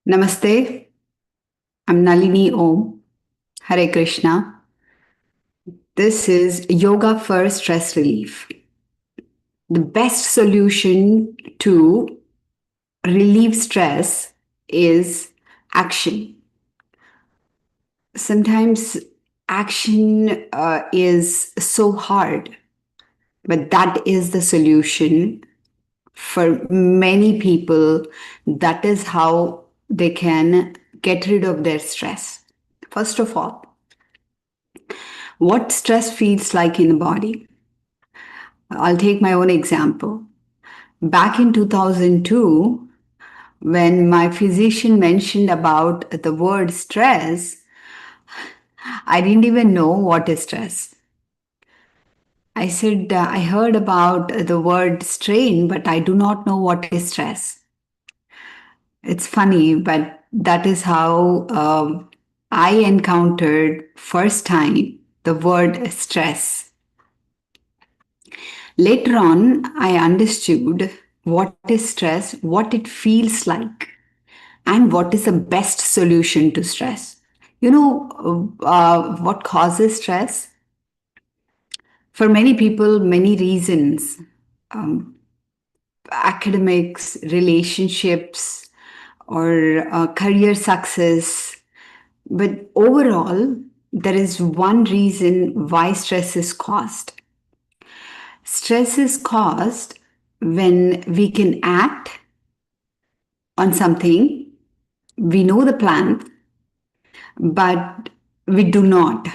Namaste. I'm Nalini Om. Hare Krishna. This is Yoga for Stress Relief. The best solution to relieve stress is action. Sometimes action is so hard, but that is the solution for many people. That is how they can get rid of their stress. First of all, what stress feels like in the body. I'll take my own example. Back in 2002, when my physician mentioned about the word stress, I didn't even know what is stress. I said, I heard about the word strain, but I do not know what is stress. It's funny, but that is how I encountered first time the word stress. Later on, I understood what is stress, what it feels like, and what is the best solution to stress. What causes stress? For many people, many reasons. Um, Academics, relationships, or career success. But overall, there is one reason why stress is caused. Stress is caused when we can act on something, we know the plan, but we do not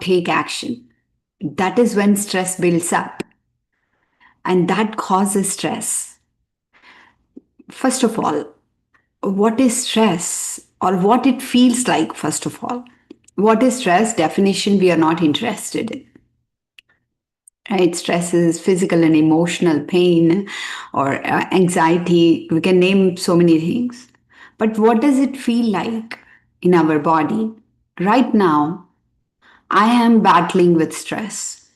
take action. That is when stress builds up, and that causes stress. First of all, what is stress or what it feels like? First of all, what is stress? Definition we are not interested in. Right? Stress is physical and emotional pain or anxiety. We can name so many things. But what does it feel like in our body? Right now, I am battling with stress.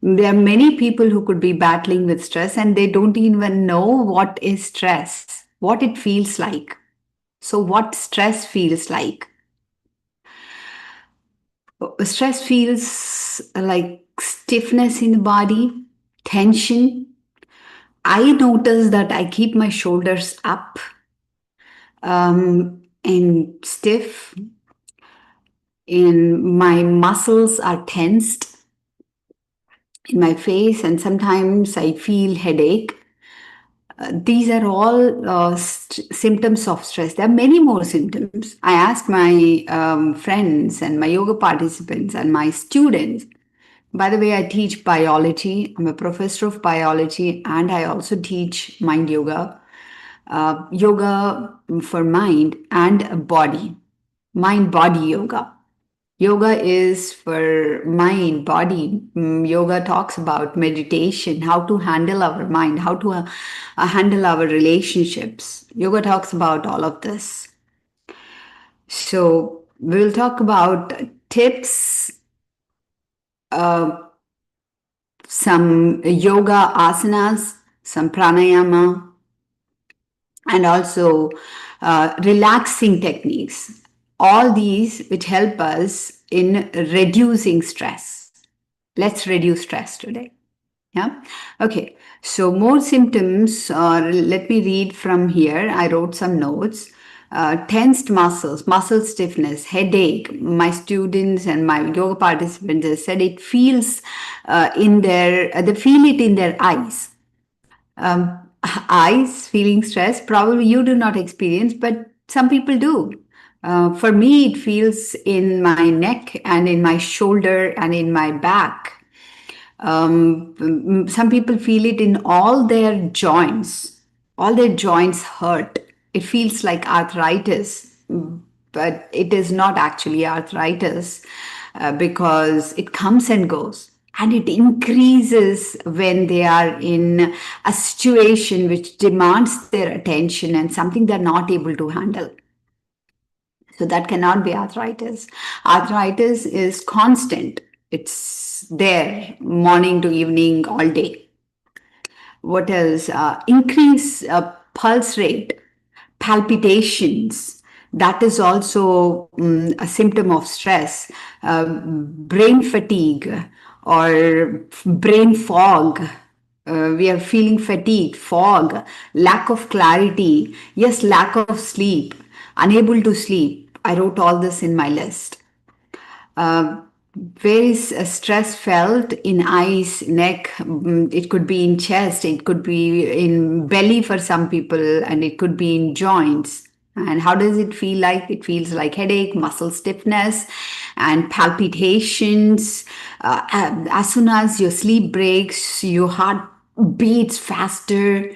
There are many people who could be battling with stress and they don't even know what is stress, what it feels like. So, what stress feels like? Stress feels like stiffness in the body, tension. I notice that I keep my shoulders up and stiff, and my muscles are tensed in my face, and sometimes I feel headache. These are all symptoms of stress. There are many more symptoms. I ask my friends and my yoga participants and my students. By the way, I teach biology. I'm a professor of biology and I also teach mind yoga. Yoga for mind and body, mind body yoga. Yoga is for mind, body. Yoga talks about meditation, how to handle our mind, how to handle our relationships. Yoga talks about all of this. So, we'll talk about tips, uh, some yoga asanas, some pranayama, and also relaxing techniques. All these which help us in reducing stress. Let's reduce stress today. Yeah. Okay. So more symptoms. Let me read from here. I wrote some notes. Tensed muscles, muscle stiffness, headache. My students and my yoga participants have said it feels they feel it in their eyes. Eyes feeling stress, probably you do not experience, but some people do. For me, it feels in my neck and in my shoulder and in my back. Some people feel it in all their joints. All their joints hurt. It feels like arthritis, but it is not actually arthritis because it comes and goes. And it increases when they are in a situation which demands their attention and something they're not able to handle. So that cannot be arthritis. Arthritis is constant. It's there morning to evening all day. What else? Increase pulse rate, palpitations. That is also a symptom of stress. Brain fatigue or brain fog. We are feeling fatigue, fog, lack of clarity. Yes, lack of sleep, unable to sleep. I wrote all this in my list. Uh, where is stress felt in eyes, neck? It could be in chest, it could be in belly for some people, and it could be in joints. And how does it feel like? It feels like headache, muscle stiffness, and palpitations. As soon as your sleep breaks, your heart beats faster.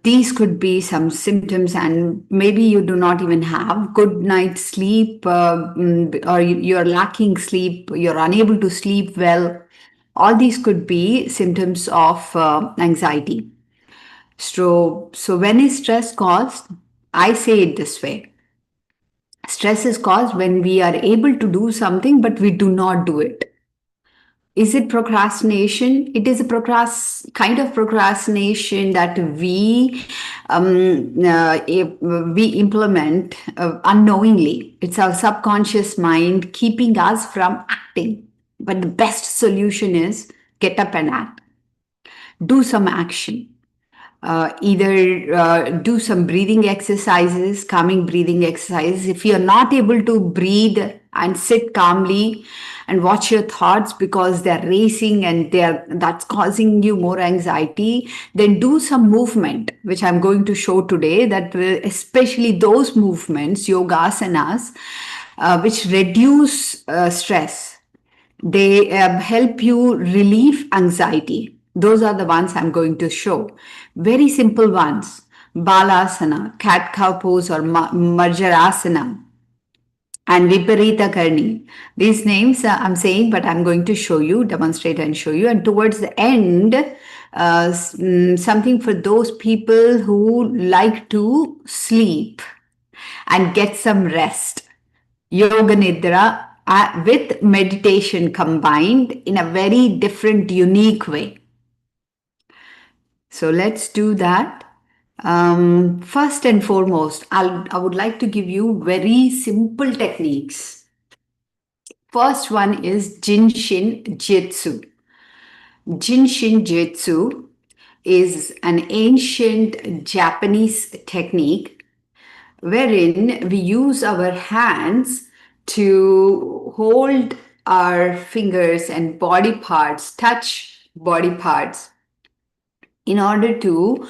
These could be some symptoms, and maybe you do not even have good night's sleep, or you're lacking sleep, you're unable to sleep well. All these could be symptoms of anxiety. So when is stress caused? I say it this way: stress is caused when we are able to do something but we do not do it. Is it procrastination? It is a kind of procrastination that we implement unknowingly. It's our subconscious mind keeping us from acting. But the best solution is get up and act. Do some action. Either do some breathing exercises, calming breathing exercises. If you're not able to breathe and sit calmly and watch your thoughts because they're racing and that's causing you more anxiety, then do some movement, which I'm going to show today, that will, especially those movements, yogasanas, which reduce stress. They help you relieve anxiety. Those are the ones I'm going to show. Very simple ones: Balasana, cat cow pose, or Marjarasana, and Viparita Karani. These names I'm saying, but I'm going to show you, demonstrate and show you. And towards the end, something for those people who like to sleep and get some rest. Yoga Nidra with meditation combined in a very different, unique way. So let's do that. First and foremost, I would like to give you very simple techniques. First one is Jin Shin Jyutsu. Jin Shin Jyutsu is an ancient Japanese technique wherein we use our hands to hold our fingers and body parts, touch body parts, in order to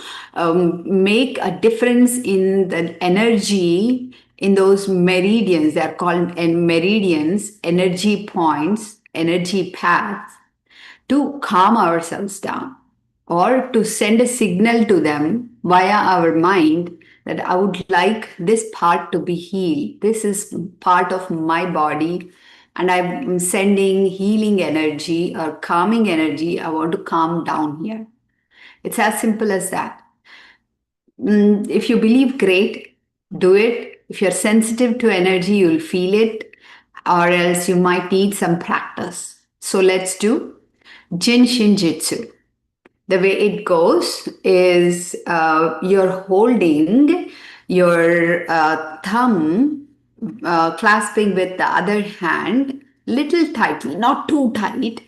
make a difference in the energy in those meridians. They are called meridians, energy points, energy paths, to calm ourselves down or to send a signal to them via our mind that I would like this part to be healed. This is part of my body, and I'm sending healing energy or calming energy. I want to calm down here. It's as simple as that. If you believe, great, do it. If you're sensitive to energy, you'll feel it, or else you might need some practice. So let's do Jin Shin Jyutsu. The way it goes is you're holding your thumb, clasping with the other hand, little tightly, not too tight,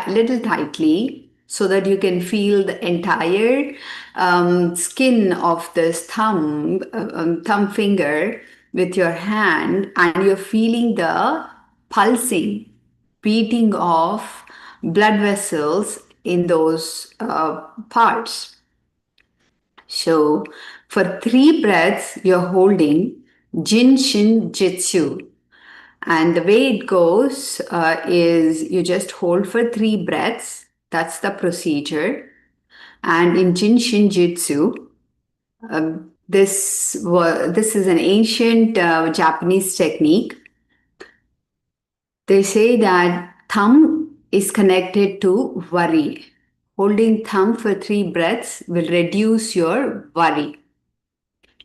little tightly, so that you can feel the entire skin of this thumb finger with your hand, and you're feeling the pulsing, beating of blood vessels in those parts. So, for 3 breaths, you're holding Jin Shin Jyutsu. And the way it goes is you just hold for 3 breaths. That's the procedure. And in Jin Shin Jyutsu, this is an ancient Japanese technique. They say that thumb is connected to worry. Holding thumb for 3 breaths will reduce your worry.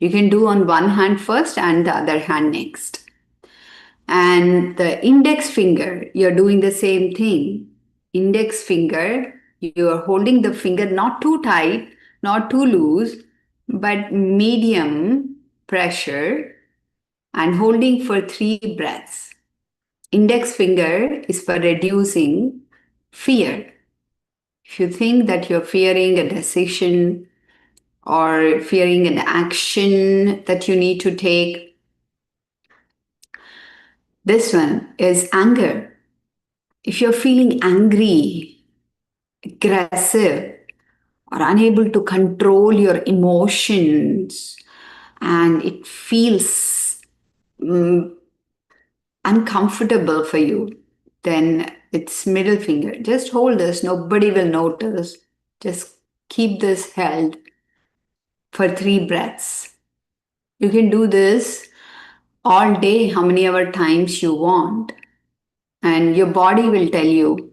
You can do on one hand first and the other hand next. And the index finger, you're doing the same thing. Index finger, you're holding the finger not too tight, not too loose, but medium pressure and holding for 3 breaths. Index finger is for reducing fear. If you think that you're fearing a decision or fearing an action that you need to take, this one is anger. If you're feeling angry, aggressive, or unable to control your emotions, and it feels uncomfortable for you, then it's middle finger. Just hold this, nobody will notice. Just keep this held for 3 breaths. You can do this all day, how many ever times you want, and your body will tell you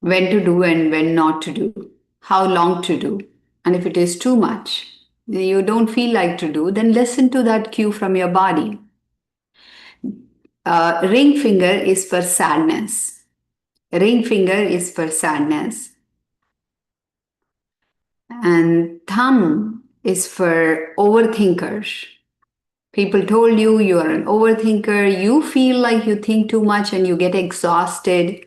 when to do and when not to do, how long to do. And if it is too much, you don't feel like to do, then listen to that cue from your body. Ring finger is for sadness. Ring finger is for sadness. And thumb is for overthinkers. People told you you are an overthinker, you feel like you think too much and you get exhausted,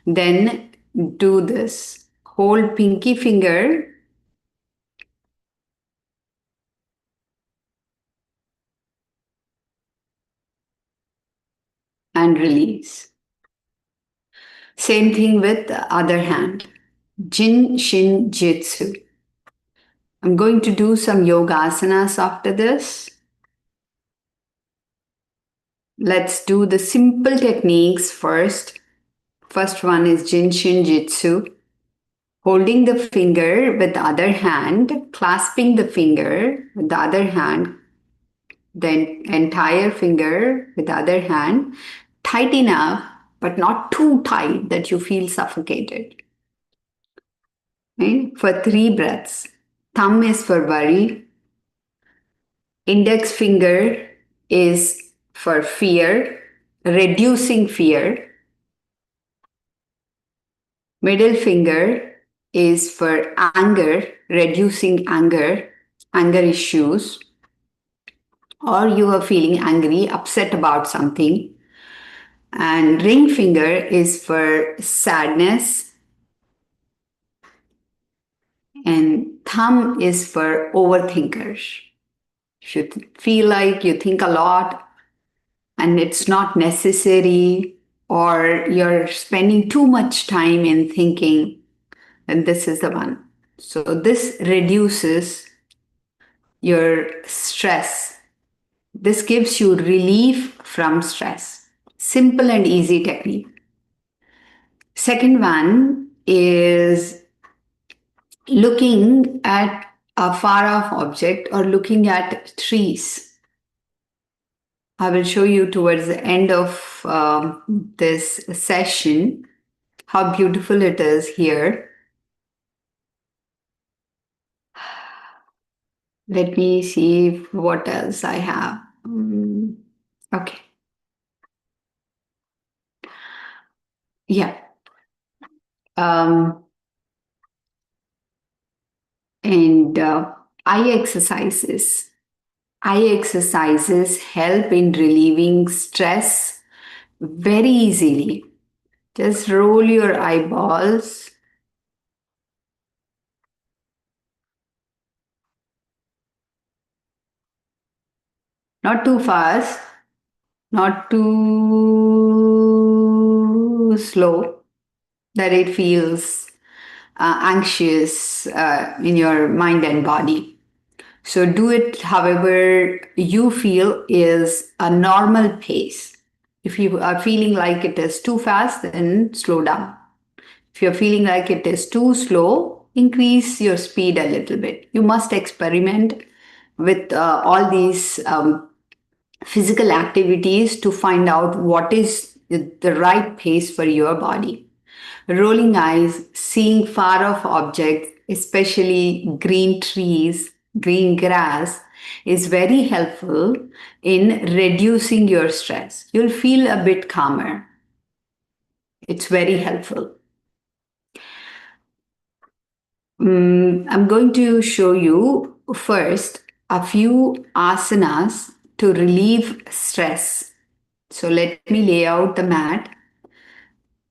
then do this. Hold pinky finger and release. Same thing with the other hand. Jin Shin Jyutsu. I'm going to do some yoga asanas after this. Let's do the simple techniques first. First one is Jin Shin Jyutsu. Holding the finger with the other hand, clasping the finger with the other hand, then entire finger with the other hand, tight enough but not too tight that you feel suffocated. Right? For 3 breaths. Thumb is for worry. Index finger is for fear, reducing fear. Middle finger is for anger, reducing anger issues. Or you are feeling angry, upset about something. And ring finger is for sadness. And thumb is for overthinkers. If you feel like you think a lot and it's not necessary, or you're spending too much time in thinking, then this is the one. So this reduces your stress. This gives you relief from stress. Simple and easy technique. Second one is looking at a far off object or looking at trees. I will show you towards the end of this session how beautiful it is here. Let me see what else I have. Okay. Yeah. And eye exercises. Eye exercises help in relieving stress very easily. Just roll your eyeballs. Not too fast, not too slow that it feels anxious in your mind and body. So do it however you feel is a normal pace. If you are feeling like it is too fast, then slow down. If you're feeling like it is too slow, increase your speed a little bit. You must experiment with all these physical activities to find out what is the right pace for your body. Rolling eyes, seeing far off objects, especially green trees, green grass, is very helpful in reducing your stress. You'll feel a bit calmer. It's very helpful. I'm going to show you first a few asanas to relieve stress. So let me lay out the mat.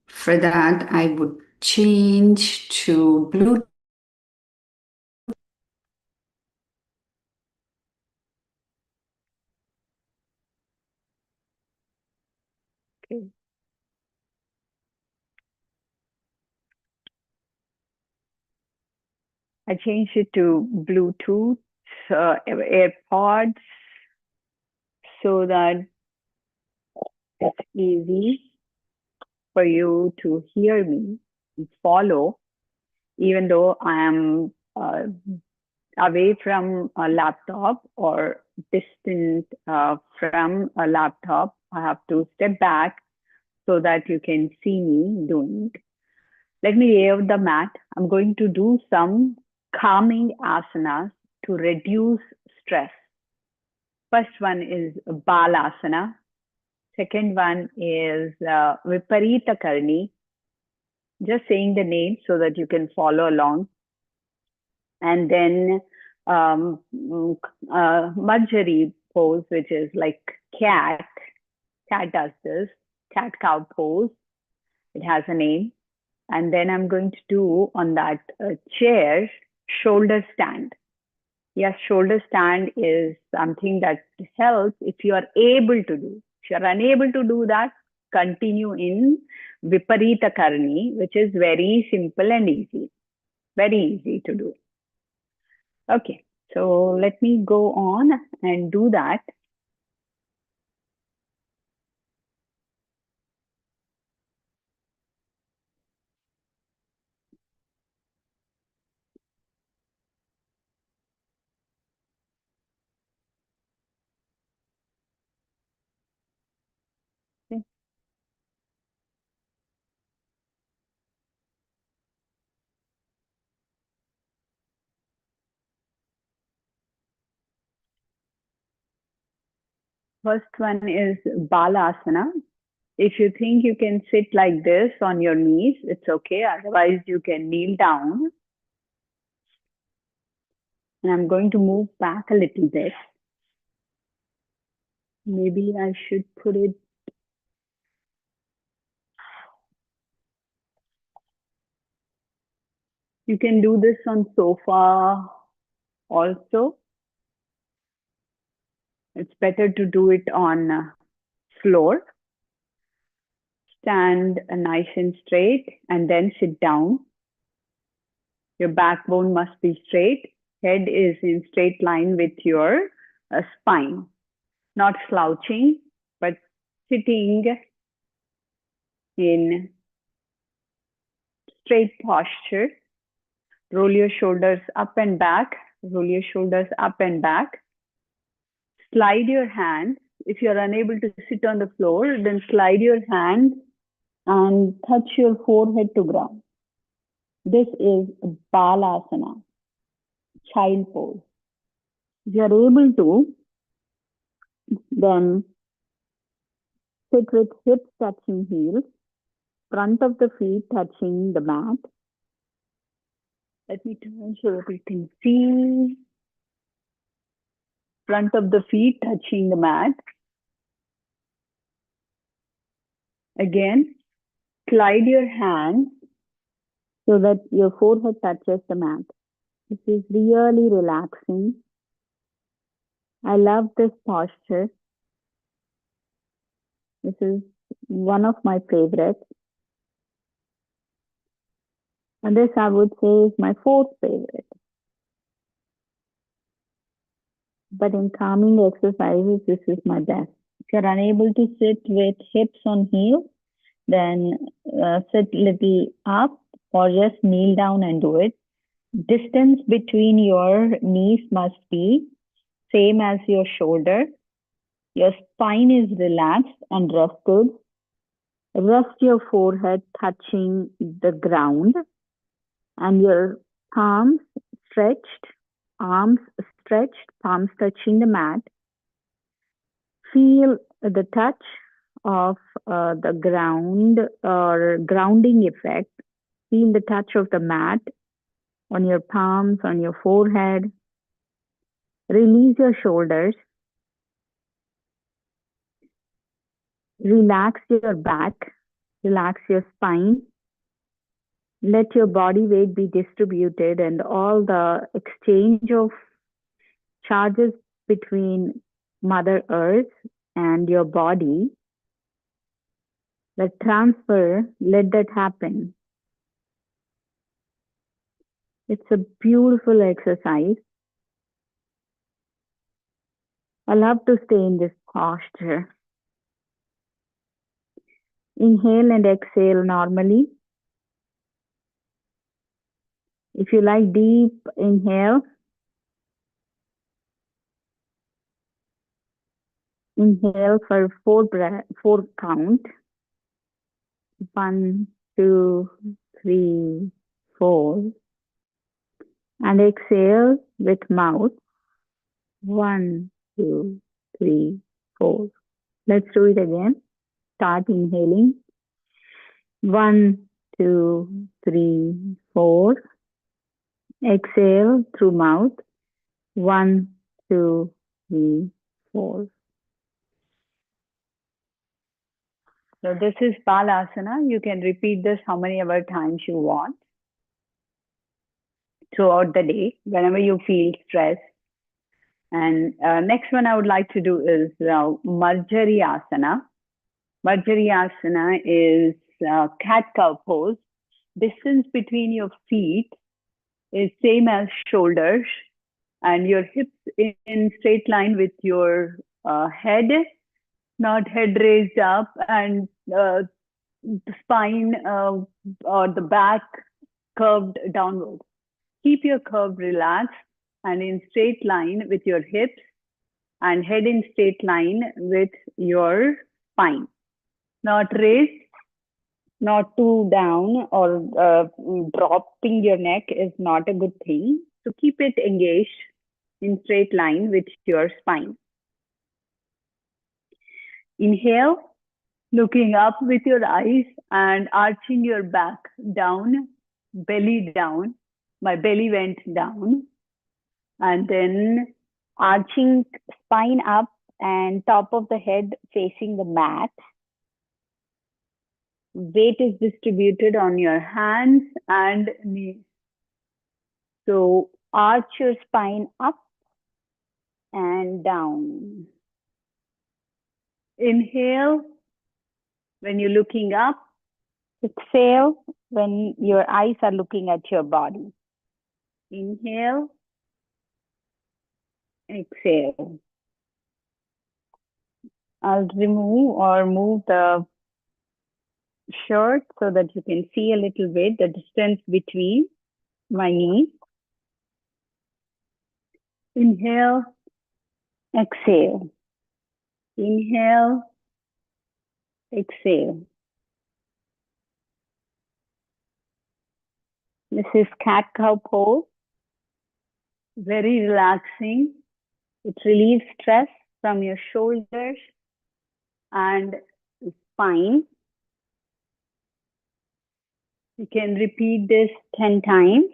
For that, I would change to blue. Okay. I changed it to Bluetooth AirPods so that it's easy for you to hear me and follow, even though I am away from a laptop or distant from a laptop. I have to step back so that you can see me doing it. Let me lay out the mat. I'm going to do some calming asanas to reduce stress. First one is Balasana. Second one is Viparita Karani. Just saying the name so that you can follow along. And then Marjorie pose, which is like cat. Cat does this. Cat cow pose. It has a name. And then I'm going to do on that chair shoulder stand. Yes, shoulder stand is something that helps if you are able to do. If you are unable to do that, continue in Viparita Karani, which is very simple and easy. Very easy to do. Okay, so let me go on and do that. First one is Balasana. If you think you can sit like this on your knees, it's okay. Otherwise, you can kneel down. And I'm going to move back a little bit. Maybe I should put it. You can do this on sofa also. It's better to do it on floor. Stand nice and straight and then sit down. Your backbone must be straight. Head is in straight line with your spine. Not slouching, but sitting in straight posture. Roll your shoulders up and back. Roll your shoulders up and back. Slide your hands. If you're unable to sit on the floor, then slide your hands and touch your forehead to ground. This is Balasana, child pose. If you're able to, then sit with hips touching heels, front of the feet touching the mat. Let me turn so that you can see. Front of the feet touching the mat. Again, slide your hands so that your forehead touches the mat. This is really relaxing. I love this posture. This is one of my favorites. And this I would say is my fourth favorite. But in calming exercises, this is my best. If you're unable to sit with hips on heels, then sit little up or just kneel down and do it. Distance between your knees must be same as your shoulder. Your spine is relaxed and rested. Rest your forehead touching the ground and your palms stretched, arms stretched, palms touching the mat. Feel the touch of the ground or grounding effect. Feel the touch of the mat on your palms, on your forehead. Release your shoulders. Relax your back. Relax your spine. Let your body weight be distributed and all the exchange of charges between Mother Earth and your body, the transfer, let that happen. It's a beautiful exercise. I love to stay in this posture. Inhale and exhale normally. If you like deep inhale, inhale for four count. 1, 2, 3, 4. And exhale with mouth. 1, 2, 3, 4. Let's do it again. Start inhaling. 1, 2, 3, 4. Exhale through mouth. 1, 2, 3, 4. So this is Balasana. You can repeat this how many ever times you want throughout the day, whenever you feel stressed. And next one I would like to do is Marjari Asana. Marjari Asana is cat-cow pose. Distance between your feet is same as shoulders, and your hips in straight line with your head, not head raised up, and the spine or the back curved downward. Keep your curve relaxed and in straight line with your hips and head in straight line with your spine. Not raised, not too down or dropping your neck is not a good thing. So keep it engaged in straight line with your spine. Inhale, looking up with your eyes and arching your back down, belly down. My belly went down. And then arching spine up and top of the head facing the mat. Weight is distributed on your hands and knees. So arch your spine up and down. Inhale when you're looking up. Exhale when your eyes are looking at your body. Inhale, exhale. I'll remove or move the shirt so that you can see a little bit the distance between my knees. Inhale, exhale. Inhale, exhale. This is cat-cow pose. Very relaxing. It relieves stress from your shoulders and spine. You can repeat this 10 times.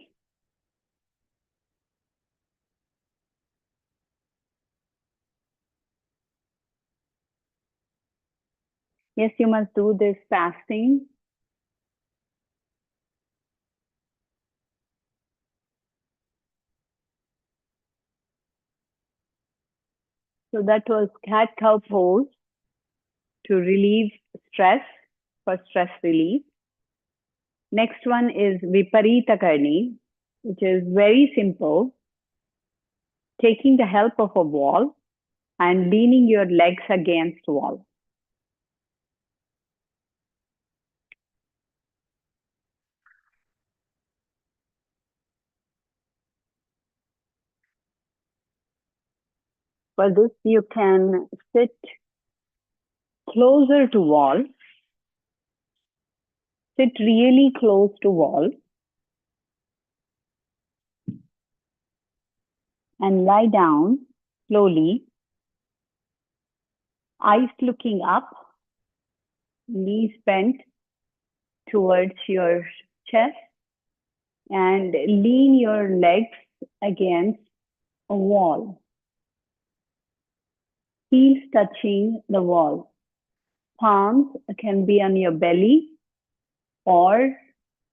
Yes, you must do this fasting. So that was cat-cow pose to relieve stress, for stress relief. Next one is Vipareet Karani, which is very simple. Taking the help of a wall and leaning your legs against the wall. For this, you can sit closer to wall. Sit really close to wall. And lie down slowly. Eyes looking up. Knees bent towards your chest. And lean your legs against a wall. heels touching the wall. Palms can be on your belly or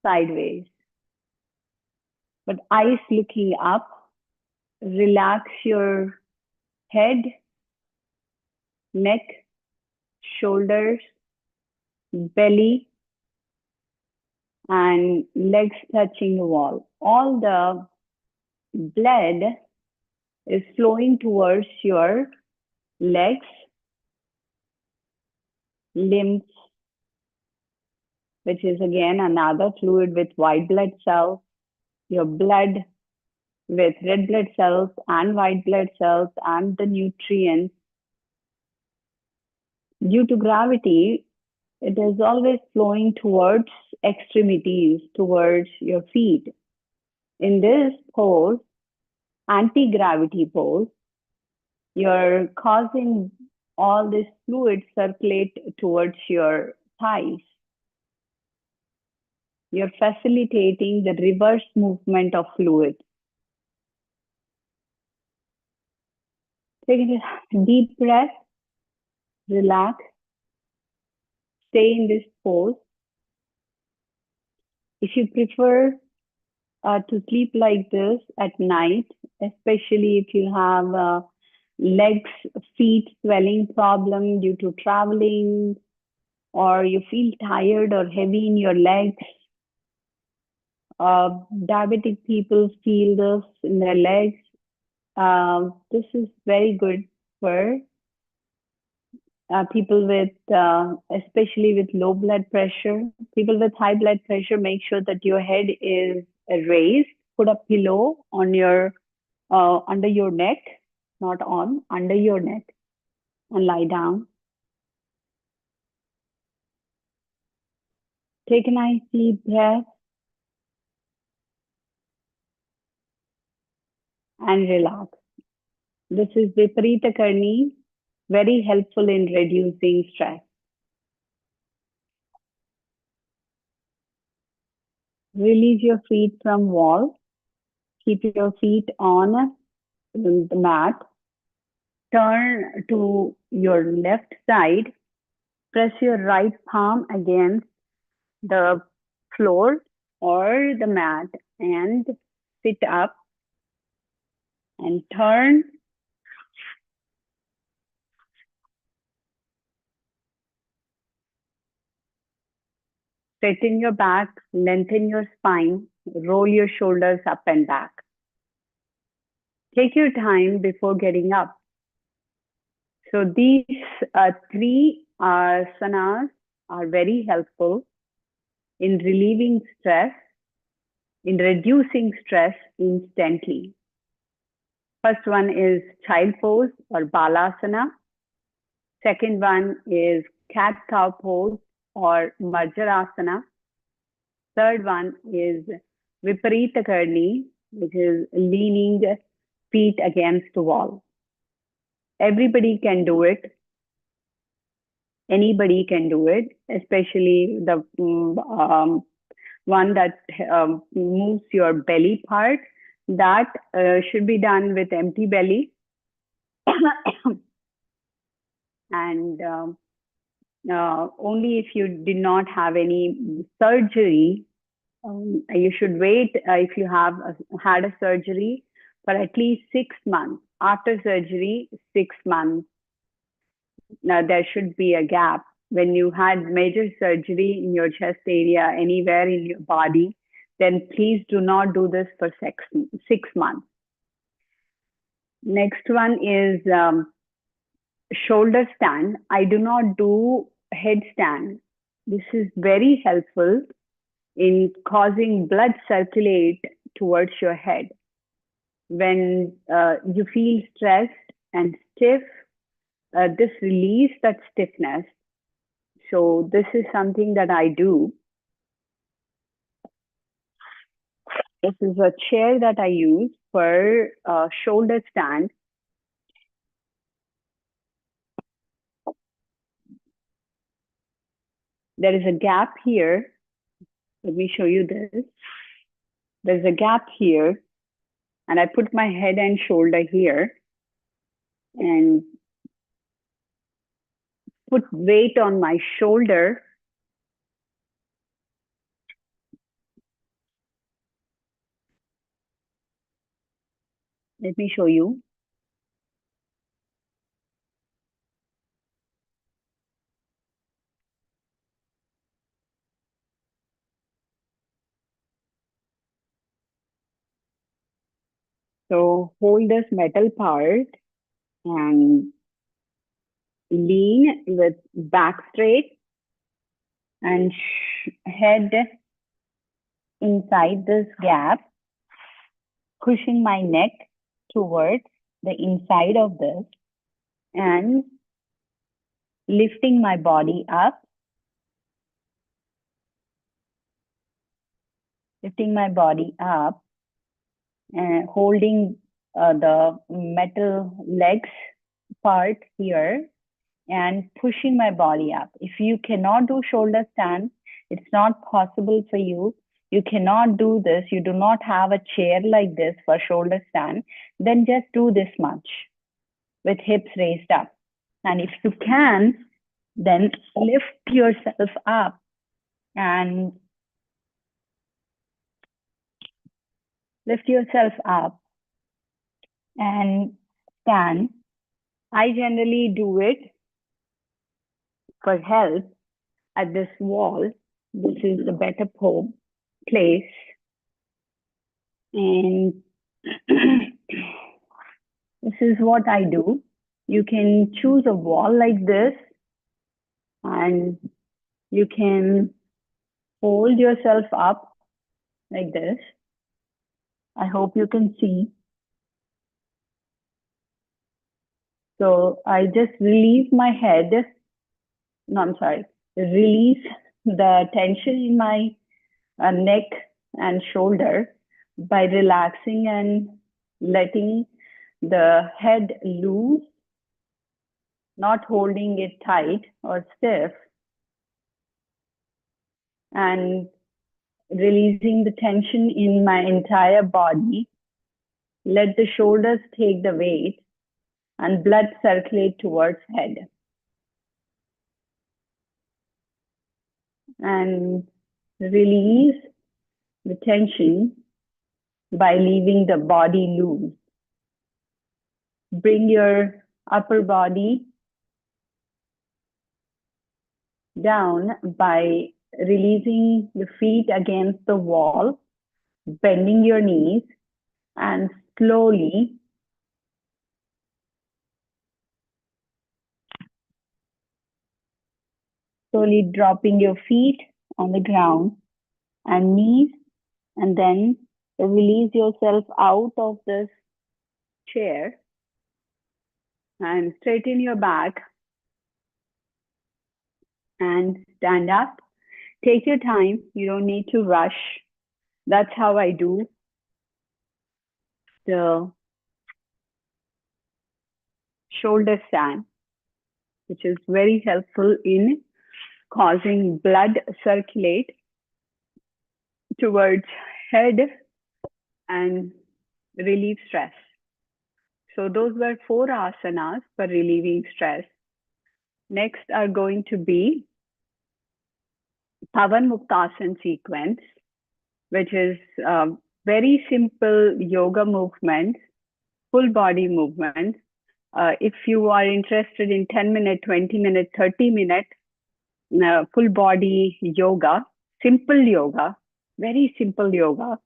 sideways. But eyes looking up, relax your head, neck, shoulders, belly, and legs touching the wall. All the blood is flowing towards your legs, limbs, which is again another fluid with white blood cells, your blood with red blood cells and white blood cells and the nutrients. Due to gravity, it is always flowing towards extremities, towards your feet. In this pose, anti-gravity pose, you're causing all this fluid circulate towards your thighs. You're facilitating the reverse movement of fluid. Take a deep breath, relax, stay in this pose. If you prefer to sleep like this at night, especially if you have legs, feet swelling problem due to traveling, or you feel tired or heavy in your legs. Diabetic people feel this in their legs. This is very good for people with, especially with low blood pressure. People with high blood pressure, make sure that your head is raised. Put a pillow on your under your neck, not on, under your neck, and lie down. Take a nice deep breath and relax. This is Vipareet Karani, very helpful in reducing stress. Release your feet from wall. Keep your feet on the mat. Turn to your left side. Press your right palm against the floor or the mat and sit up and turn. Straighten your back, lengthen your spine, roll your shoulders up and back. Take your time before getting up. So these three asanas are very helpful in relieving stress, in reducing stress instantly. First one is child pose or balasana. Second one is cat-cow pose or Marjarasana. Third one is Viparita Karni, which is leaning feet against the wall. Everybody can do it. Anybody can do it, especially the one that moves your belly part. That should be done with empty belly. And only if you did not have any surgery, you should wait if you have had a surgery for at least 6 months. After surgery, 6 months. Now there should be a gap. When you had major surgery in your chest area, anywhere in your body, then please do not do this for 6 months. Next one is shoulder stand. I do not do headstand. This is very helpful in causing blood circulate towards your head. When you feel stressed and stiff, this relieves that stiffness. So this is something that I do. This is a chair that I use for shoulder stand. There is a gap here. Let me show you this. There's a gap here, and I put my head and shoulder here. And put weight on my shoulder. Let me show you. So hold this metal part and lean with back straight and head inside this gap, pushing my neck towards the inside of this and lifting my body up, and holding the metal legs part here and pushing my body up. If you cannot do shoulder stand, it's not possible for you. You cannot do this. You do not have a chair like this for shoulder stand. Then just do this much with hips raised up. And if you can, then lift yourself up and stand. I generally do it for help at this wall. This is the better place. And this is what I do. You can choose a wall like this and you can hold yourself up like this. I hope you can see. So I just release my head. No, I'm sorry. Release the tension in my neck and shoulder by relaxing and letting the head loose, not holding it tight or stiff, and releasing the tension in my entire body. Let the shoulders take the weight and blood circulate towards head. And release the tension by leaving the body loose. Bring your upper body down by releasing the feet against the wall, bending your knees, and slowly dropping your feet on the ground and knees, and then release yourself out of this chair and straighten your back and stand up. Take your time. You don't need to rush. That's how I do the shoulder stand, which is very helpful in causing blood circulate towards head and relieve stress. So those were 4 asanas for relieving stress. Next are going to be Pavan Muktasana sequence, which is very simple yoga movement, full body movement. If you are interested in 10-minute, 20-minute, 30-minute full body yoga, simple yoga, very simple yoga,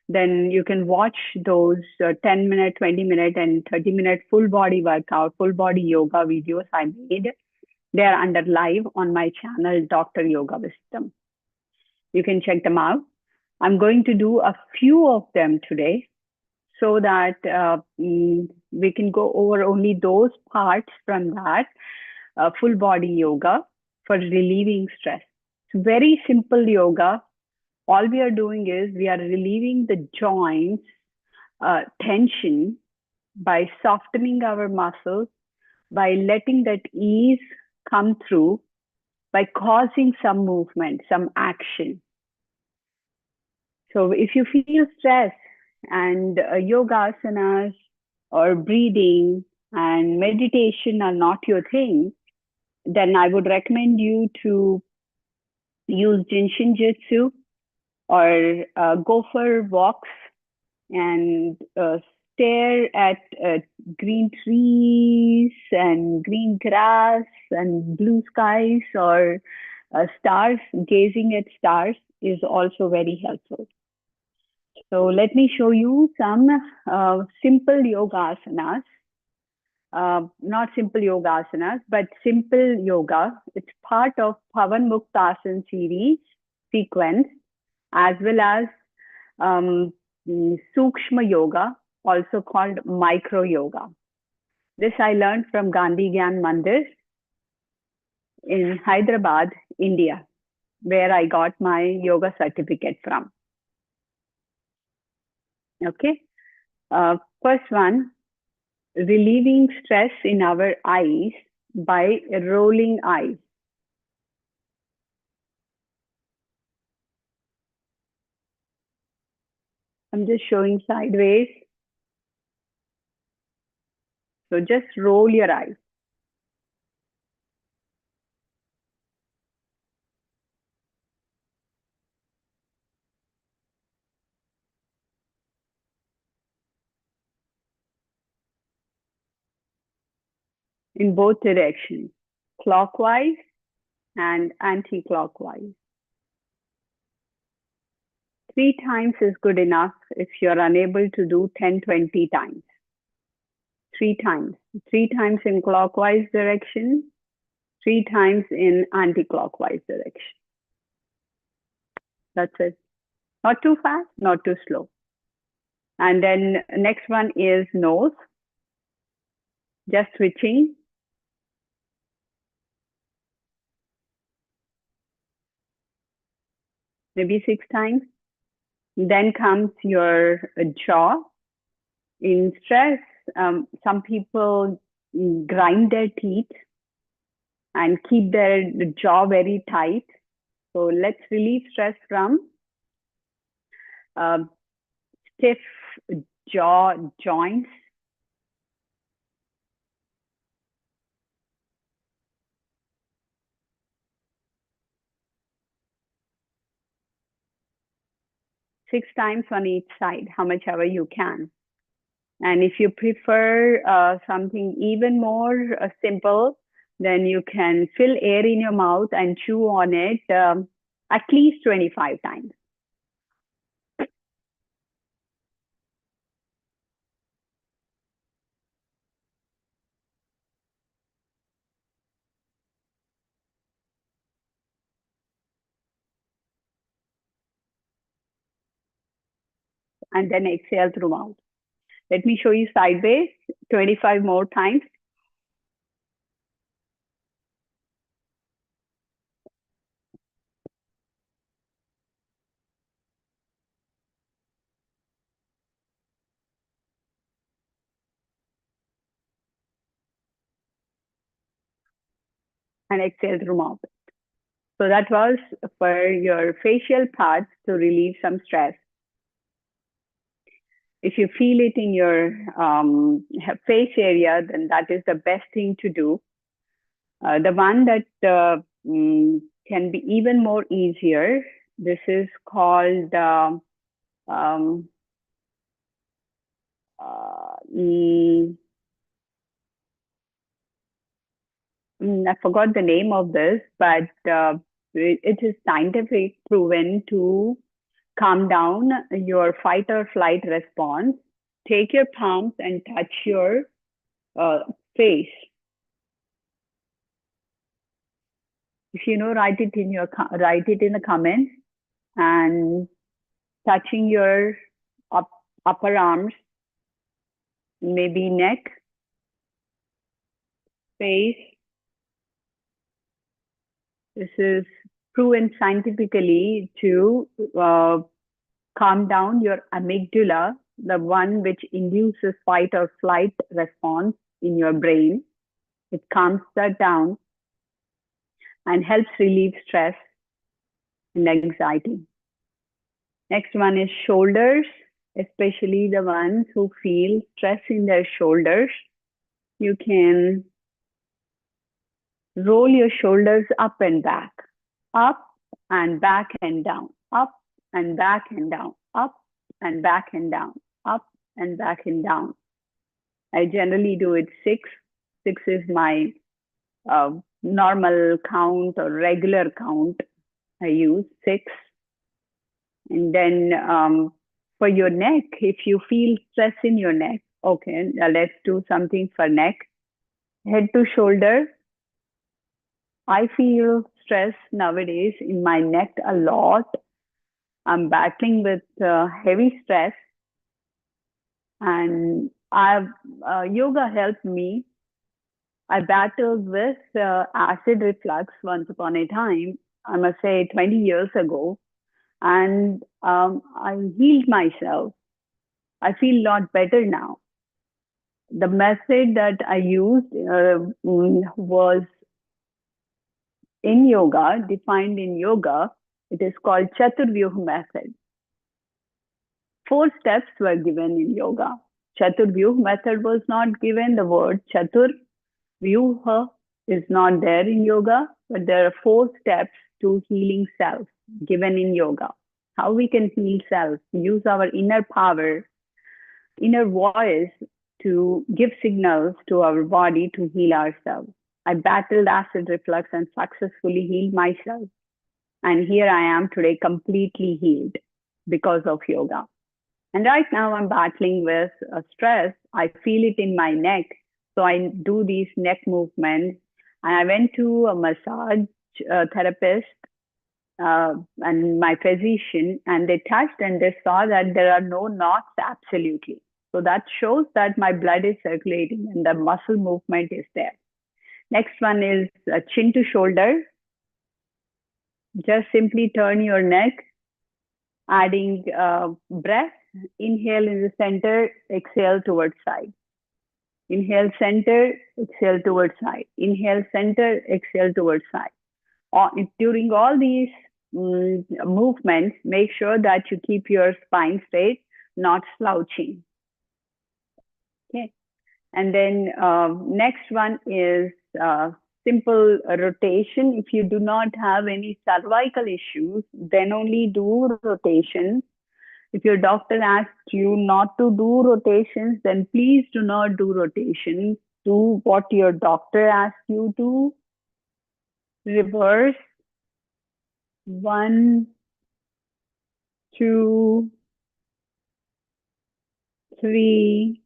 then you can watch those 10-minute, 20-minute, and 30-minute full body workout, full body yoga videos I made. They are under live on my channel, Dr. Yoga Wisdom. You can check them out. I'm going to do a few of them today so that we can go over only those parts from that full body yoga for relieving stress. It's very simple yoga. All we are doing is we are relieving the joints tension by softening our muscles, by letting that ease come through, by causing some movement, some action. So if you feel stress and yoga asanas or breathing and meditation are not your thing, then I would recommend you to use Jin Shin Jyutsu or go for walks and stare at green trees and green grass and blue skies or stars. Gazing at stars is also very helpful. So let me show you some simple yoga asanas. Not simple yoga asanas, but simple yoga. It's part of Pavan Muktasan series sequence, as well as Sukshma yoga, also called micro yoga. This I learned from Gandhi Gyan Mandir in Hyderabad, India, where I got my yoga certificate from. Okay. First one, relieving stress in our eyes by rolling eyes. I'm just showing sideways. So just roll your eyes. In both directions, clockwise and anti-clockwise. 3 times is good enough if you're unable to do 10, 20 times. 3 times. 3 times in clockwise direction, 3 times in anti-clockwise direction. That's it. Not too fast, not too slow. And then next one is nose. Just switching. Maybe 6 times. Then comes your jaw. In stress, some people grind their teeth and keep their jaw very tight. So let's relieve stress from stiff jaw joints. Six times on each side, how much ever you can. And if you prefer something even more simple, then you can fill air in your mouth and chew on it at least 25 times. And then exhale through mouth. Let me show you sideways, 25 more times. And exhale through mouth. So that was for your facial parts to relieve some stress. If you feel it in your face area, then that is the best thing to do. The one that can be even more easier, this is called I forgot the name of this, but it is scientifically proven to calm down your fight or flight response. Take your palms and touch your face. If you know, write it in the comments. And touching your upper arms, maybe neck, face. This is proven scientifically to calm down your amygdala, the one which induces fight or flight response in your brain. It calms that down and helps relieve stress and anxiety. Next one is shoulders, especially the ones who feel stress in their shoulders. You can Roll your shoulders up and back and down, up and back and down, up and back and down, up and back and down. I generally do it six. Six is my normal count or regular count. I use six. And then for your neck, if you feel stress in your neck, okay, let's do something for neck. Head to shoulder. I feel stress nowadays in my neck a lot. I'm battling with heavy stress, and yoga helped me. I battled with acid reflux once upon a time, I must say 20 years ago, and I healed myself. I feel a lot better now. The method that I used was in yoga, defined in yoga. It is called Chaturvyuha method. 4 steps were given in yoga. Chaturvyuha method was not given. The word Chatur Vyuha is not there in yoga, but there are 4 steps to healing self given in yoga. How we can heal self, use our inner power, inner voice to give signals to our body to heal ourselves. I battled acid reflux and successfully healed myself. And here I am today completely healed because of yoga. And right now I'm battling with stress. I feel it in my neck. So I do these neck movements. And I went to a massage therapist and my physician, and they touched and they saw that there are no knots absolutely. So that shows that my blood is circulating and the muscle movement is there. Next one is chin to shoulder. Just simply turn your neck, adding breath. Inhale in the center, exhale towards side. Inhale center, exhale towards side. Inhale center, exhale towards side. During all these movements, make sure that you keep your spine straight, not slouching. Okay. And then next one is simple rotation. If you do not have any cervical issues, then only do rotations. If your doctor asks you not to do rotations, then please do not do rotations. Do what your doctor asks you to. Reverse. 1, 2, 3,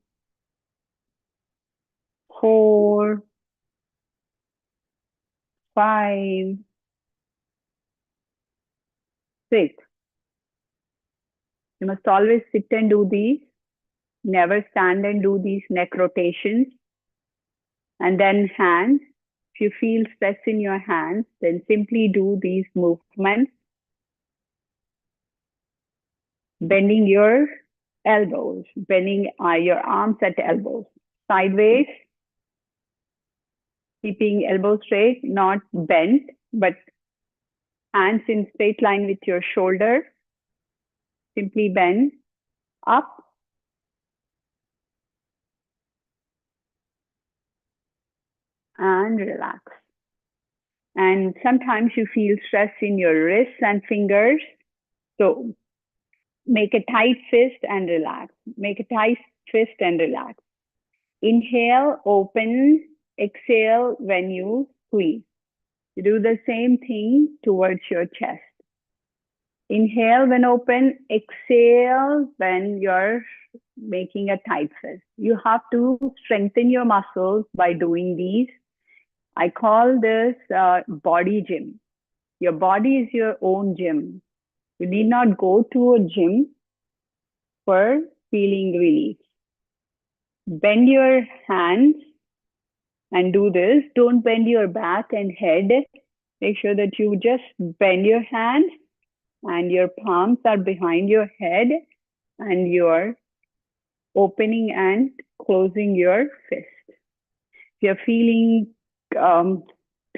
4, 5, 6. You must always sit and do these. Never stand and do these neck rotations. And then hands. If you feel stress in your hands, then simply do these movements. Bending your elbows, bending your arms at elbows. Sideways, keeping elbows straight, not bent, but hands in straight line with your shoulder. Simply bend up. And relax. And sometimes you feel stress in your wrists and fingers. So make a tight fist and relax. Make a tight fist and relax. Inhale, open, exhale when you squeeze. You do the same thing towards your chest. Inhale when open, exhale when you're making a tight fist. You have to strengthen your muscles by doing these. I call this body gym. Your body is your own gym. You need not go to a gym for feeling relief. Bend your hands and do this. Don't bend your back and head. Make sure that you just bend your hands and your palms are behind your head and you're opening and closing your fist. If you're feeling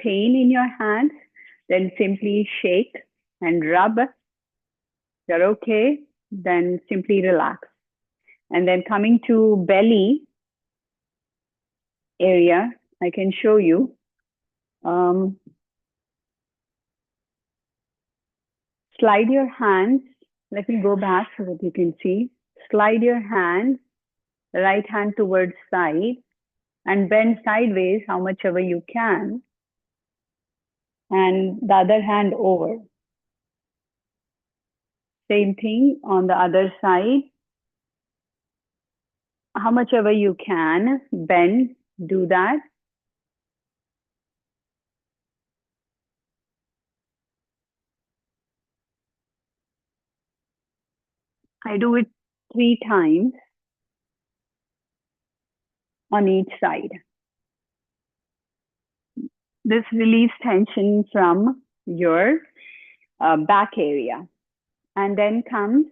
pain in your hands, then simply shake and rub. If you're okay, then simply relax. And then coming to belly area, I can show you. Slide your hands. Let me go back so that you can see. Slide your hands, right hand towards side, and bend sideways how much ever you can, and the other hand over. Same thing on the other side. How much ever you can, bend, do that. I do it 3 times on each side. This relieves tension from your back area. And then comes,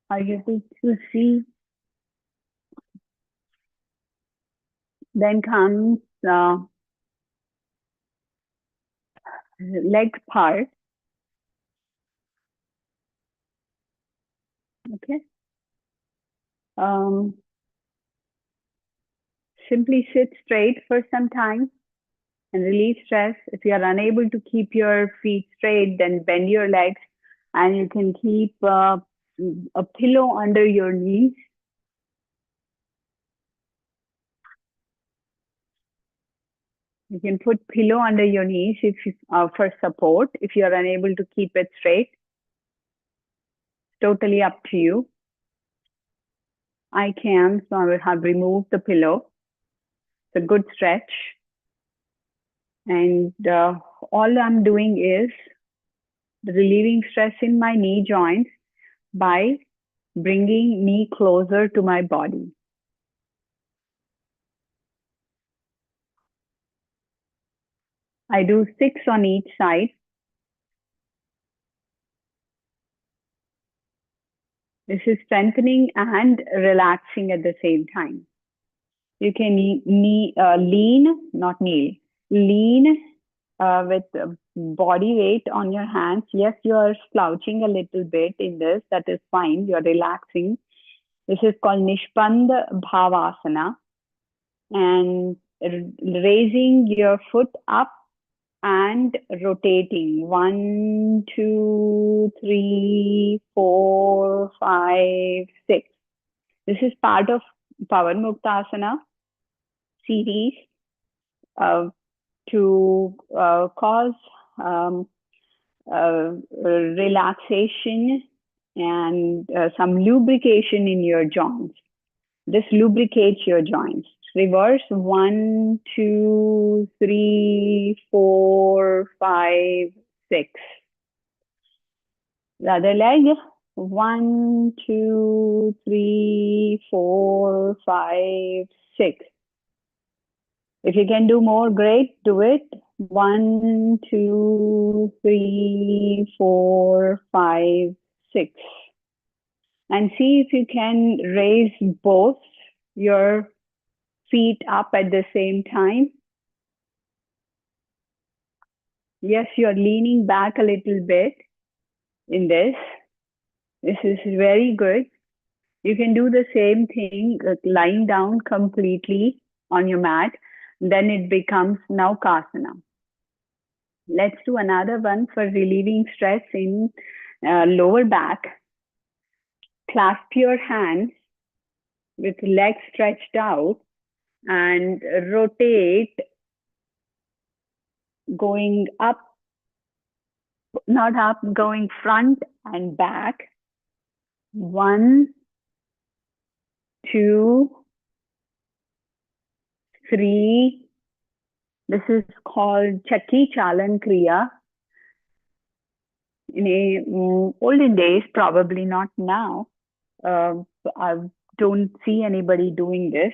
are you able to see? Then comes leg part. Okay. Simply sit straight for some time and relieve stress. If you are unable to keep your feet straight, then bend your legs, and you can keep a pillow under your knees. You can put pillow under your knees if you, for support. If you are unable to keep it straight, totally up to you. I can, so I will have removed the pillow. It's a good stretch. And all I'm doing is relieving stress in my knee joints by bringing knee closer to my body. I do 6 on each side. This is strengthening and relaxing at the same time. You can lean, not kneel, lean with body weight on your hands. Yes, you are slouching a little bit in this. That is fine. You're relaxing. This is called Nishpand Bhavasana. And raising your foot up and rotating. 1, 2, 3, 4, 5, 6. This is part of Power Muktasana series to cause relaxation and some lubrication in your joints. This lubricates your joints. Reverse. 1, 2, 3, 4, 5, 6. The other leg. 1, 2, 3, 4, 5, 6. If you can do more, great, do it. 1, 2, 3, 4, 5, 6. And see if you can raise both your feet up at the same time. Yes, you're leaning back a little bit in this. This is very good. You can do the same thing, lying down completely on your mat. Then it becomes Naukasana. Let's do another one for relieving stress in lower back. Clasp your hands with legs stretched out and rotate, going up, not up, going front and back. 1, 2, 3. This is called Chakki Chalan Kriya. In olden days, probably not now. I don't see anybody doing this.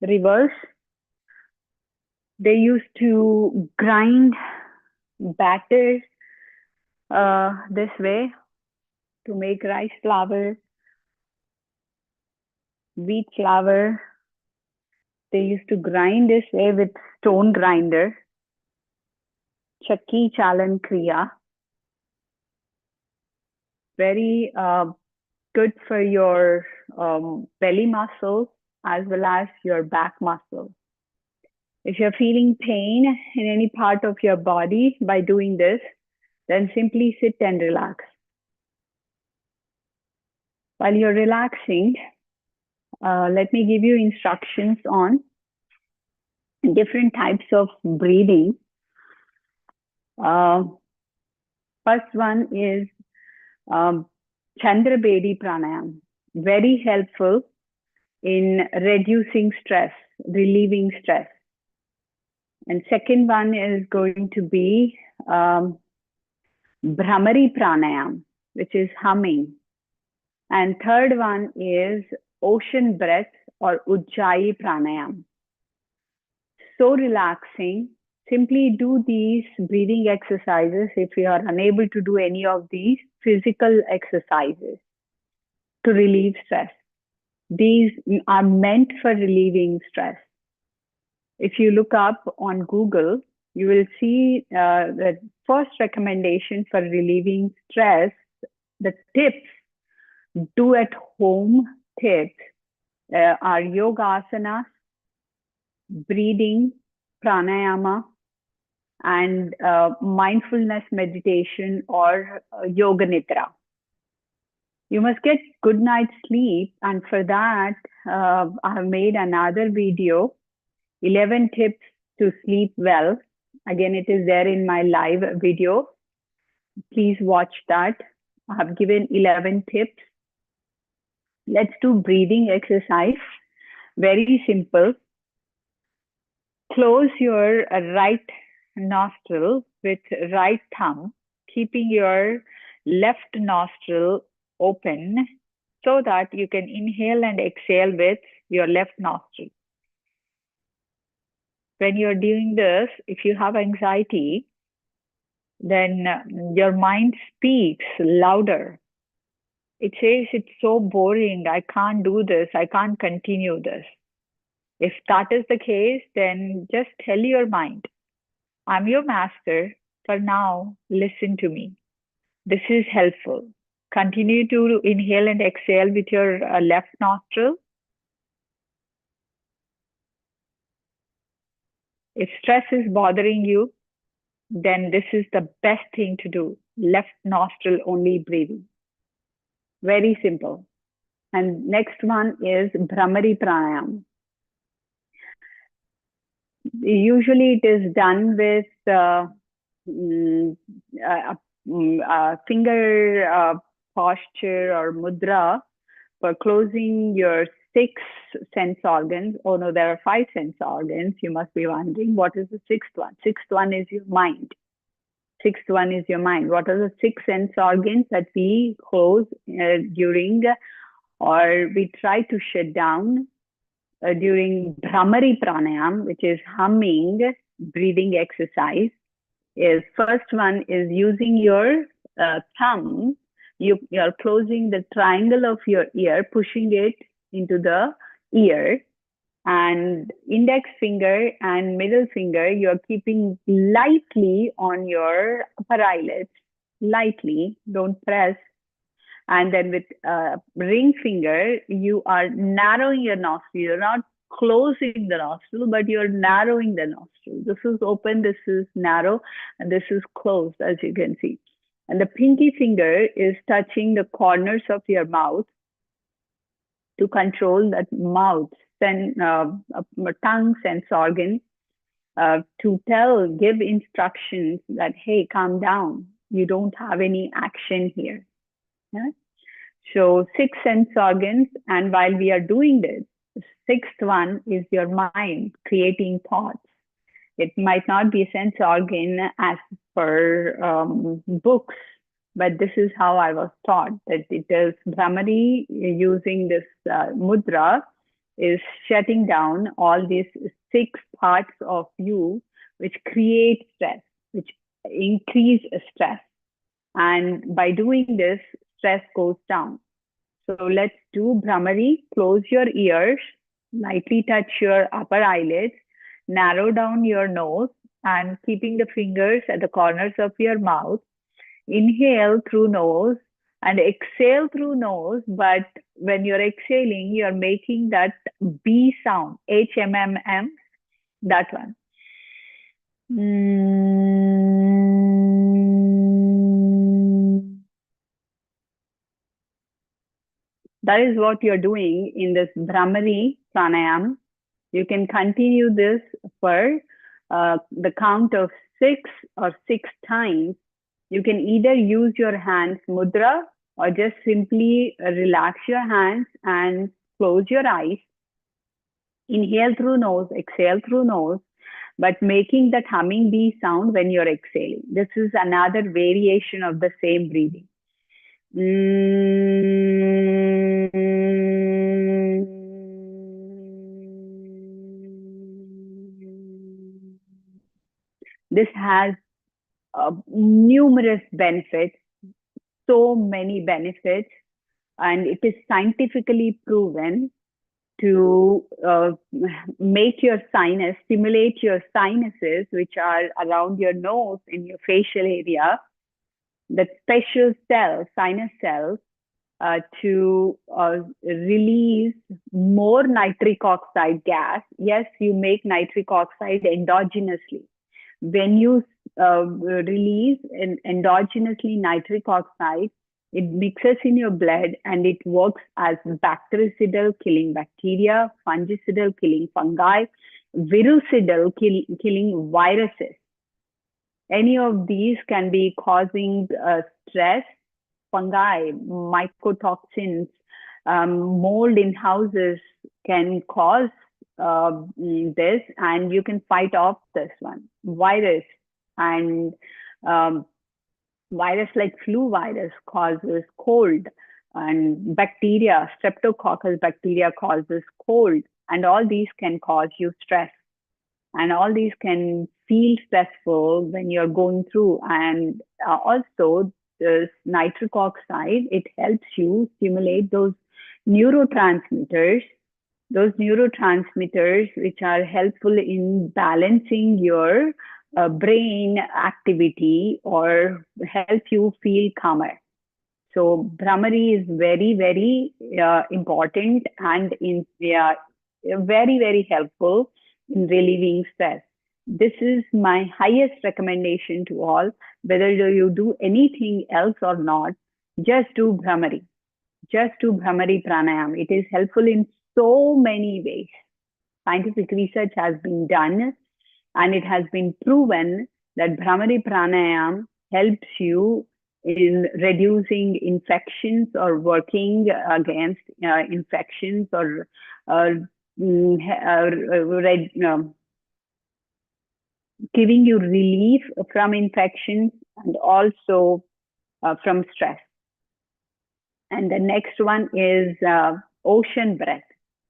Reverse. They used to grind batter this way to make rice flour, wheat flour. They used to grind this way with stone grinder. Chakki Chalan Kriya. Very good for your belly muscles as well as your back muscles. If you're feeling pain in any part of your body by doing this, then simply sit and relax. While you're relaxing, let me give you instructions on different types of breathing. First one is chandra bhedi pranayama, very helpful in reducing stress, relieving stress. And second one is going to be Bhramari pranayama, which is humming. And third one is ocean breath or Ujjayi pranayama. So relaxing. Simply do these breathing exercises if you are unable to do any of these physical exercises to relieve stress. These are meant for relieving stress. If you look up on Google, you will see the first recommendation for relieving stress, the tips, do at home tips are yoga asanas, breathing, pranayama, and mindfulness meditation or yoga nidra. You must get good night's sleep, and for that, I have made another video, 11 tips to sleep well. Again, it is there in my live video. Please watch that. I have given 11 tips. Let's do breathing exercise. Very simple. Close your right nostril with right thumb, keeping your left nostril open so that you can inhale and exhale with your left nostril. When you're doing this, if you have anxiety, then your mind speaks louder. It says, it's so boring, I can't do this, I can't continue this. If that is the case, then just tell your mind, I'm your master. For now, listen to me. This is helpful. Continue to inhale and exhale with your left nostril. If stress is bothering you, then this is the best thing to do. Left nostril only breathing. Very simple. And next one is Bhramari pranayama. Usually it is done with finger posture or mudra for closing your 6 sense organs. Oh no, there are 5 sense organs. You must be wondering, what is the 6th one? 6th one is your mind. 6th one is your mind. What are the 6 sense organs that we close during or we try to shut down during Bhramari pranayama, which is humming breathing exercise? Is first one is using your thumb. You're closing the triangle of your ear, pushing it into the ear, and index finger and middle finger you're keeping lightly on your upper eyelids. Lightly, don't press. And then with ring finger, you are narrowing your nostril. You're not closing the nostril, but you're narrowing the nostril. This is open, this is narrow, and this is closed, as you can see. And the pinky finger is touching the corners of your mouth to control that mouth, tongue sense organ, to give instructions that, hey, calm down. You don't have any action here. Yeah? So 6 sense organs, and while we are doing this, the 6th one is your mind creating thoughts. It might not be a sense organ as per books, but this is how I was taught, that it is Bhramari using this mudra is shutting down all these 6 parts of you which create stress, which increase stress. And by doing this, stress goes down. So let's do Bhramari. Close your ears, lightly touch your upper eyelids, narrow down your nose, and keeping the fingers at the corners of your mouth. Inhale through nose and exhale through nose. But when you're exhaling, you're making that B sound, HMMM. That one. That is what you're doing in this Bhramari pranayam. You can continue this for the count of 6 or 6 times. You can either use your hands mudra or just simply relax your hands and close your eyes. Inhale through nose, exhale through nose, but making that humming bee sound when you're exhaling. This is another variation of the same breathing. This has numerous benefits, so many benefits, and it is scientifically proven to make your sinus, stimulate your sinuses, which are around your nose in your facial area, the special cells, sinus cells, to release more nitric oxide gas. Yes, you make nitric oxide endogenously. When you release endogenously nitric oxide, it mixes in your blood and it works as bactericidal, killing bacteria, fungicidal, killing fungi, virucidal, killing viruses. Any of these can be causing stress, fungi, mycotoxins, mold in houses can cause this, and you can fight off this one. Virus and virus like flu virus causes cold, and bacteria, streptococcus bacteria causes cold, and all these can cause you stress. And all these can feel stressful when you're going through. And also, this nitric oxide, it helps you stimulate neurotransmitters, those neurotransmitters which are helpful in balancing your brain activity or help you feel calmer. So Bhramari is very, very important and very, very helpful in relieving stress. This is my highest recommendation to all. Whether you do anything else or not, just do Bhramari. Just do Bhramari pranayam. It is helpful in so many ways. Scientific research has been done and it has been proven that Bhramari pranayam helps you in reducing infections or working against infections or giving you relief from infections and also from stress. And the next one is ocean breath.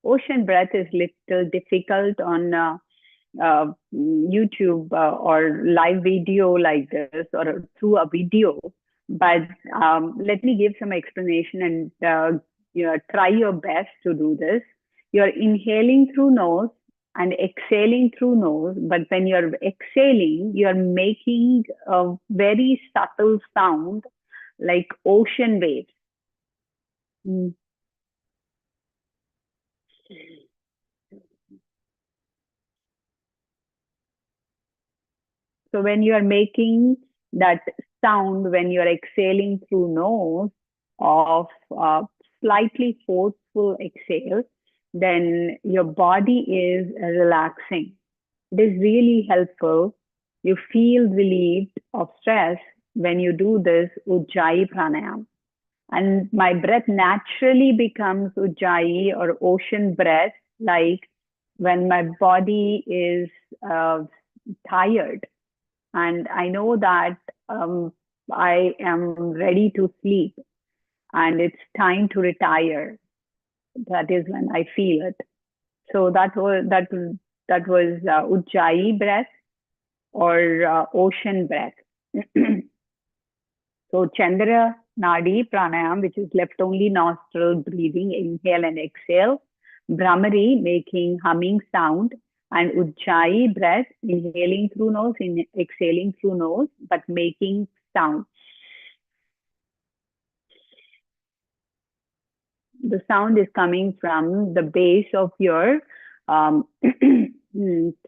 Ocean breath is little difficult on YouTube or live video like this or through a video. But let me give some explanation and try your best to do this. You're inhaling through nose and exhaling through nose, but when you're exhaling, you're making a very subtle sound like ocean waves. So when you are making that sound, when you are exhaling through nose of slightly forceful exhale, then your body is relaxing. It is really helpful. You feel relieved of stress when you do this Ujjayi pranayam. And my breath naturally becomes Ujjayi or ocean breath, like when my body is tired and I know that I am ready to sleep and it's time to retire. That is when I feel it. So that was Ujjayi breath or ocean breath. So Chandra Nadi pranayam, which is left only nostril breathing, inhale and exhale. Bhramari, making humming sound, and Ujjayi breath, inhaling through nose, exhaling through nose, but making sound. The sound is coming from the base of your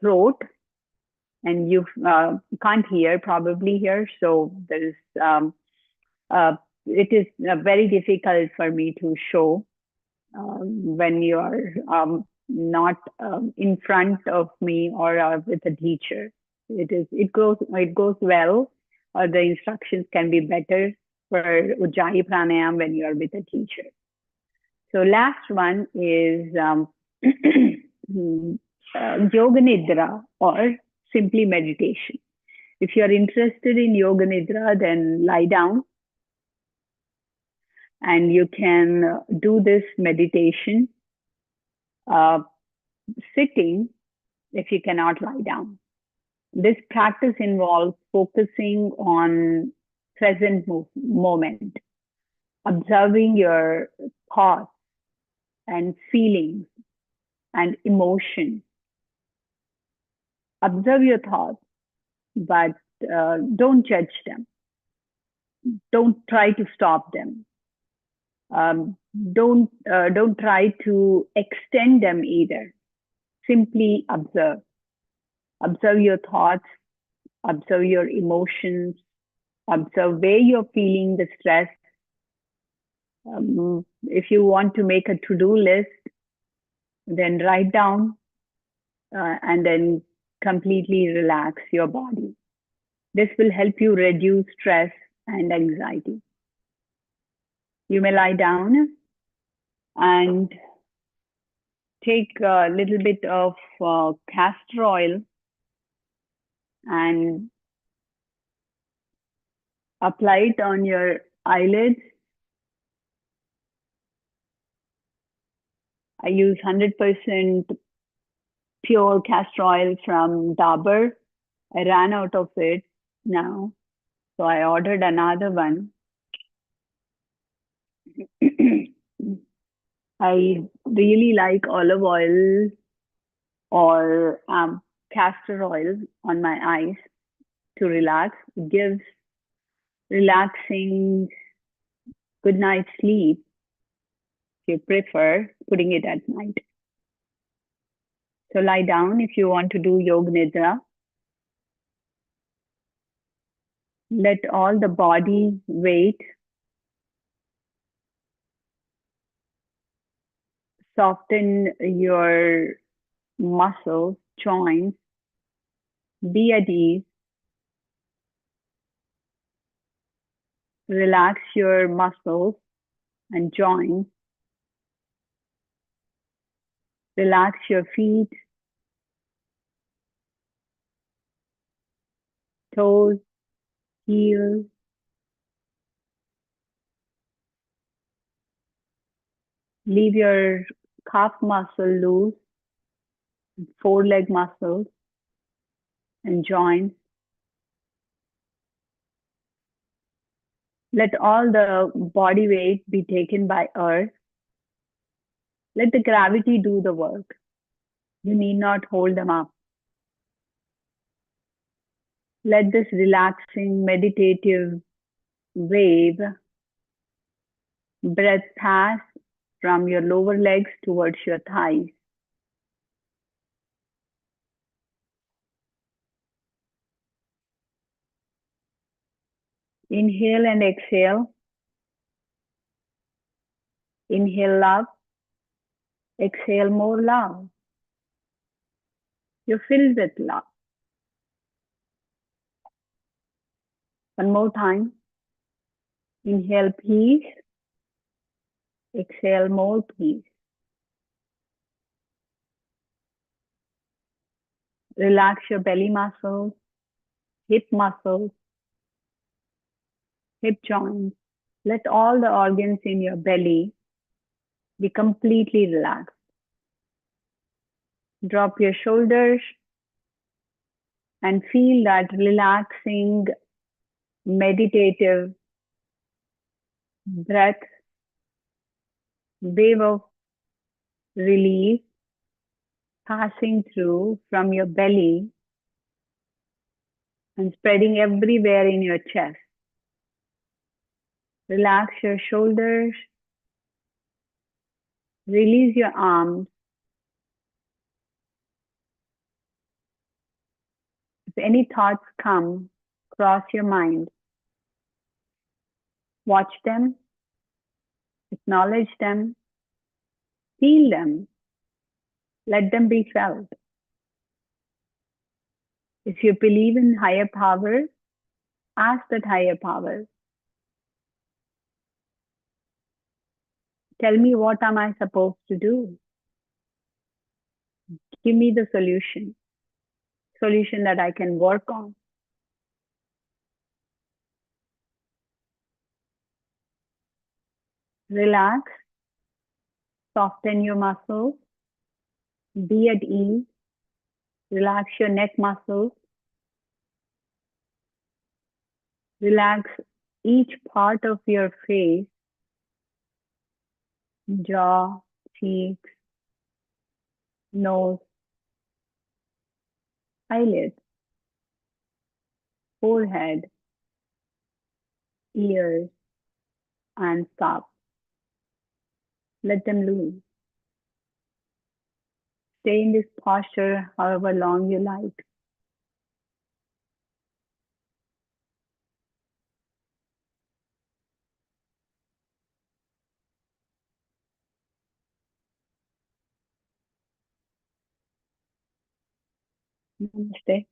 throat, and you can't hear probably here, so there's it is very difficult for me to show when you are not in front of me or with a teacher. It goes well, or the instructions can be better for Ujjayi pranayama when you are with a teacher. So last one is yoga nidra, or simply meditation. If you are interested in yoga nidra, then lie down, and you can do this meditation sitting if you cannot lie down. This practice involves focusing on present moment, observing your thoughts and feelings and emotions. Observe your thoughts, but don't judge them. Don't try to stop them. Don't try to extend them either. Simply observe. Observe your thoughts. Observe your emotions. Observe where you're feeling the stress. If you want to make a to-do list, then write down and then completely relax your body. This will help you reduce stress and anxiety. You may lie down and take a little bit of castor oil and apply it on your eyelids. I use 100% pure castor oil from Dabur. I ran out of it now, so I ordered another one. I really like olive oil or castor oil on my eyes to relax. It gives relaxing good night sleep if you prefer putting it at night. So lie down if you want to do yoga nidra. Let all the body weight soften your muscles, joints, be at ease. Relax your muscles and joints. Relax your feet, toes, heels. Leave your calf muscle loose, foreleg muscles and joints. Let all the body weight be taken by earth. Let the gravity do the work. You need not hold them up. Let this relaxing, meditative wave breath pass from your lower legs towards your thighs. Inhale and exhale. Inhale love. Exhale more love. You're filled with love. One more time. Inhale peace. Exhale more peace. Relax your belly muscles, hip muscles, hip joints. Let all the organs in your belly be completely relaxed. Drop your shoulders and feel that relaxing, meditative breath, wave of relief passing through from your belly and spreading everywhere in your chest. Relax your shoulders. Release your arms. If any thoughts come, cross your mind, watch them, acknowledge them, feel them, let them be felt. If you believe in higher power, ask that higher power, tell me what am I supposed to do? Give me the solution that I can work on. Relax, soften your muscles, be at ease, relax your neck muscles, relax each part of your face, jaw, cheeks, nose, eyelids, forehead, ears, and scalp. Let them loose. Stay in this posture however long you like. Namaste.